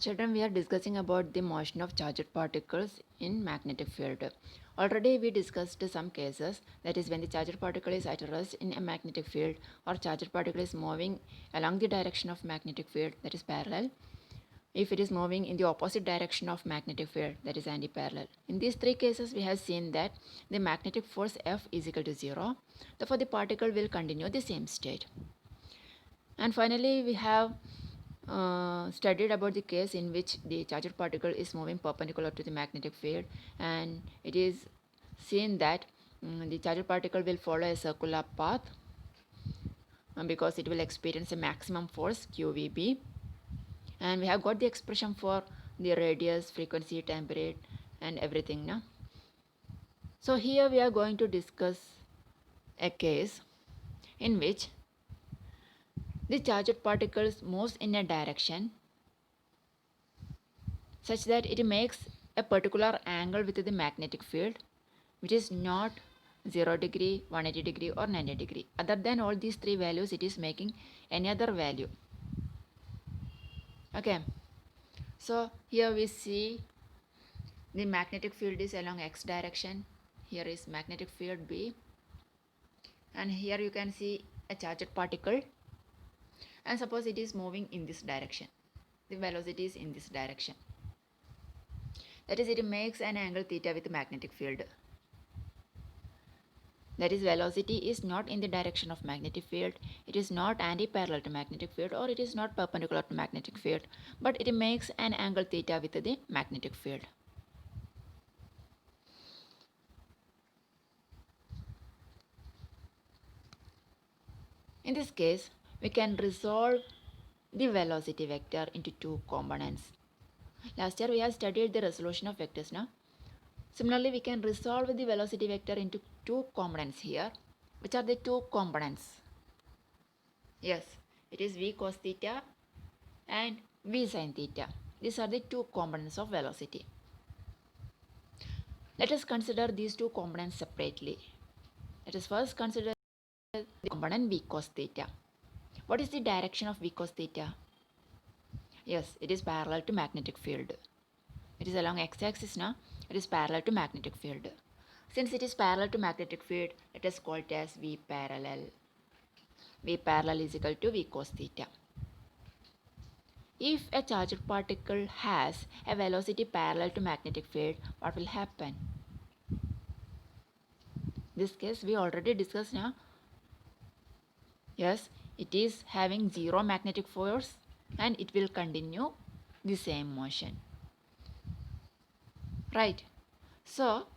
Children, we are discussing about the motion of charged particles in magnetic field. Already we discussed some cases, that is when the charged particle is at rest in a magnetic field or charged particle is moving along the direction of magnetic field, that is parallel. If it is moving in the opposite direction of magnetic field, that is anti-parallel. In these three cases we have seen that the magnetic force F is equal to 0. Therefore the particle will continue the same state. And finally we have studied about the case in which the charged particle is moving perpendicular to the magnetic field, and it is seen that the charged particle will follow a circular path because it will experience a maximum force QVB, and we have got the expression for the radius, frequency, time period and everything now. So here we are going to discuss a case in which the charged particles moves in a direction such that it makes a particular angle with the magnetic field which is not 0 degree, 180 degree or 90 degree. Other than all these three values, it is making any other value. Okay, so here we see the magnetic field is along x direction. Here is magnetic field B, and here you can see a charged particle, and suppose it is moving in this direction. The velocity is in this direction. That is, it makes an angle theta with the magnetic field. That is, velocity is not in the direction of magnetic field, it is not anti-parallel to magnetic field, or it is not perpendicular to magnetic field, but it makes an angle theta with the magnetic field. In this case, we can resolve the velocity vector into two components. Last year we have studied the resolution of vectors now. Similarly, we can resolve the velocity vector into two components here. Which are the two components? Yes, it is v cos theta and v sin theta. These are the two components of velocity. Let us consider these two components separately. Let us first consider the component v cos theta. What is the direction of v cos theta? Yes, it is parallel to magnetic field. It is along x-axis now. It is parallel to magnetic field. Since it is parallel to magnetic field, let us call it as v parallel. V parallel is equal to v cos theta. If a charged particle has a velocity parallel to magnetic field, what will happen? This case we already discussed now. Yes, it is having zero magnetic force and it will continue the same motion. Right. So,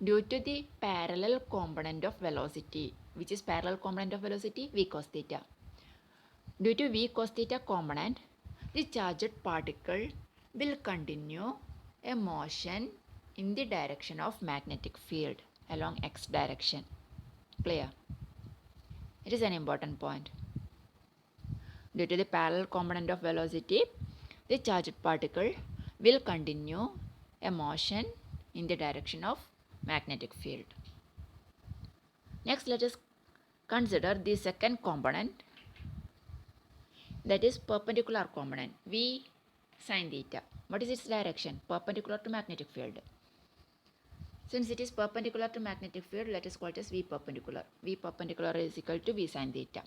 due to the parallel component of velocity, which is parallel component of velocity, v cos theta. Due to v cos theta component, the charged particle will continue a motion in the direction of magnetic field along x direction. Clear? It is an important point. Due to the parallel component of velocity, the charged particle will continue a motion in the direction of magnetic field. Next, let us consider the second component, that is perpendicular component, v sin theta. What is its direction? Perpendicular to magnetic field. Since it is perpendicular to magnetic field, let us call it as v perpendicular. V perpendicular is equal to v sin theta.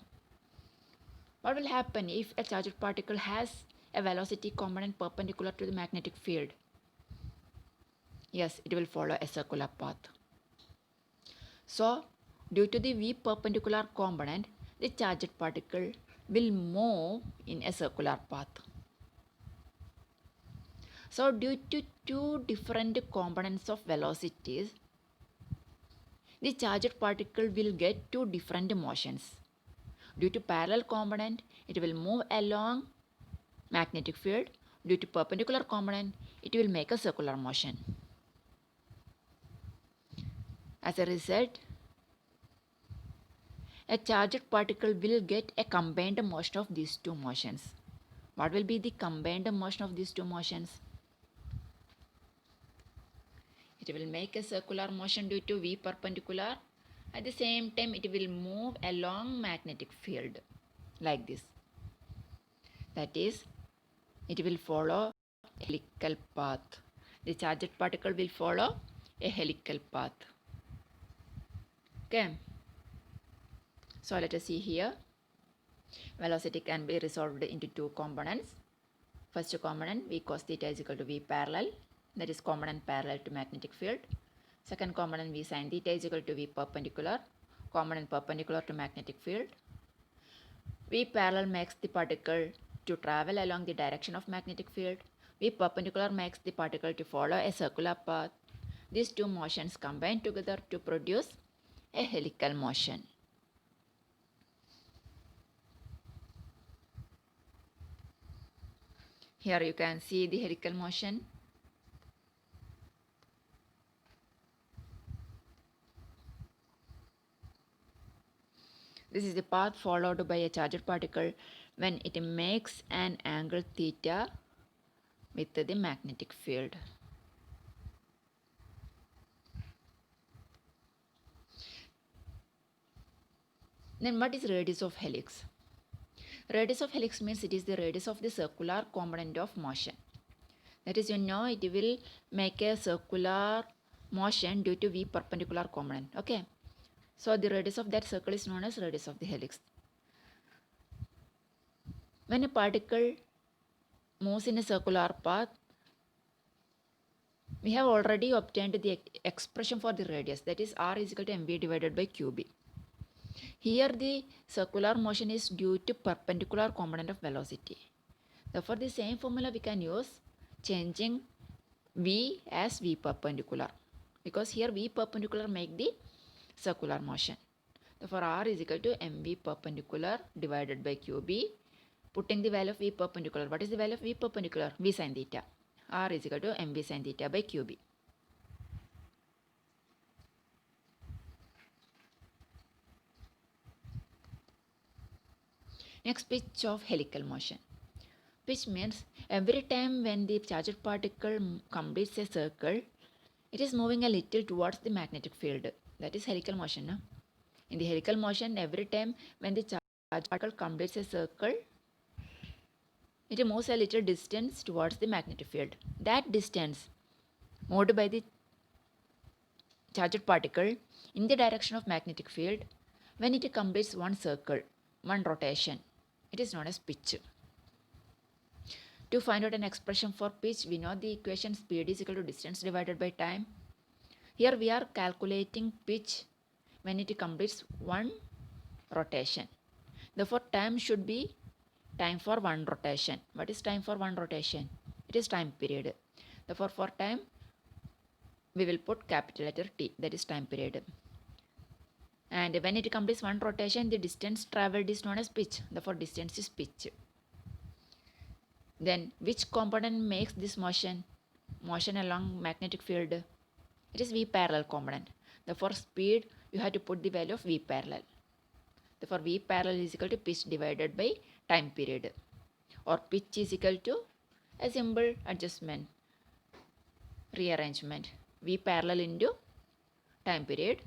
What will happen if a charged particle has a velocity component perpendicular to the magnetic field? Yes, it will follow a circular path. So, due to the v perpendicular component, the charged particle will move in a circular path. So, due to two different components of velocities, the charged particle will get two different motions. Due to parallel component, it will move along magnetic field. Due to perpendicular component, it will make a circular motion. As a result, a charged particle will get a combined motion of these two motions. What will be the combined motion of these two motions? It will make a circular motion due to v perpendicular. At the same time, it will move along magnetic field like this. That is, it will follow helical path. The charged particle will follow a helical path. Okay. So let us see here. Velocity can be resolved into two components. First component, v cos theta is equal to v parallel, that is component parallel to magnetic field. Second component, v sin theta is equal to v perpendicular, component perpendicular to magnetic field. V parallel makes the particle to travel along the direction of magnetic field. V perpendicular makes the particle to follow a circular path. These two motions combine together to produce a helical motion. Here you can see the helical motion. This is the path followed by a charged particle when it makes an angle theta with the magnetic field. Then what is radius of helix? Radius of helix means it is the radius of the circular component of motion. That is, it will make a circular motion due to V perpendicular component. Okay. So the radius of that circle is known as radius of the helix. When a particle moves in a circular path, we have already obtained the expression for the radius, that is r is equal to mv divided by qb. Here the circular motion is due to perpendicular component of velocity. Therefore the same formula we can use, changing v as v perpendicular, because here v perpendicular make the circular motion. Therefore r is equal to mv perpendicular divided by qb. Putting the value of v perpendicular, what is the value of v perpendicular? V sin theta. R is equal to mv sin theta by qb. Next, pitch of helical motion. Pitch means every time when the charged particle completes a circle, it is moving a little towards the magnetic field. That is helical motion. No? In the helical motion, every time when the charged particle completes a circle, it moves a little distance towards the magnetic field. That distance moved by the charged particle in the direction of magnetic field, when it completes one circle, one rotation, it is known as pitch. To find out an expression for pitch, we know the equation speed is equal to distance divided by time. Here we are calculating pitch when it completes one rotation. Therefore, time should be time for one rotation. What is time for one rotation? It is time period. Therefore, for time, we will put capital letter T, that is time period. And when it completes one rotation, the distance traveled is known as pitch. Therefore, distance is pitch. Then, which component makes this motion? Motion along magnetic field. It is V parallel component. Therefore, speed, you have to put the value of V parallel. Therefore, V parallel is equal to pitch divided by time period. Or pitch is equal to a simple adjustment, rearrangement. V parallel into time period.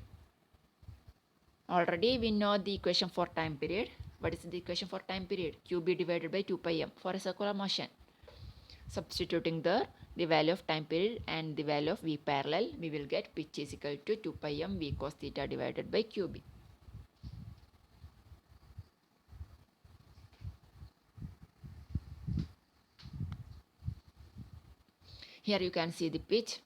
Already we know the equation for time period. What is the equation for time period? QB divided by 2 pi m for a circular motion. Substituting the value of time period and the value of V parallel, we will get pitch is equal to 2 pi m V cos theta divided by QB. Here you can see the pitch.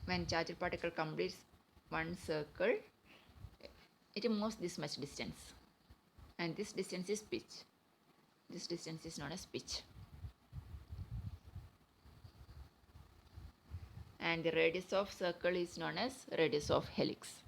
When charged particle completes one circle, it moves this much distance, and this distance is pitch. This distance is known as pitch. And the radius of circle is known as radius of helix.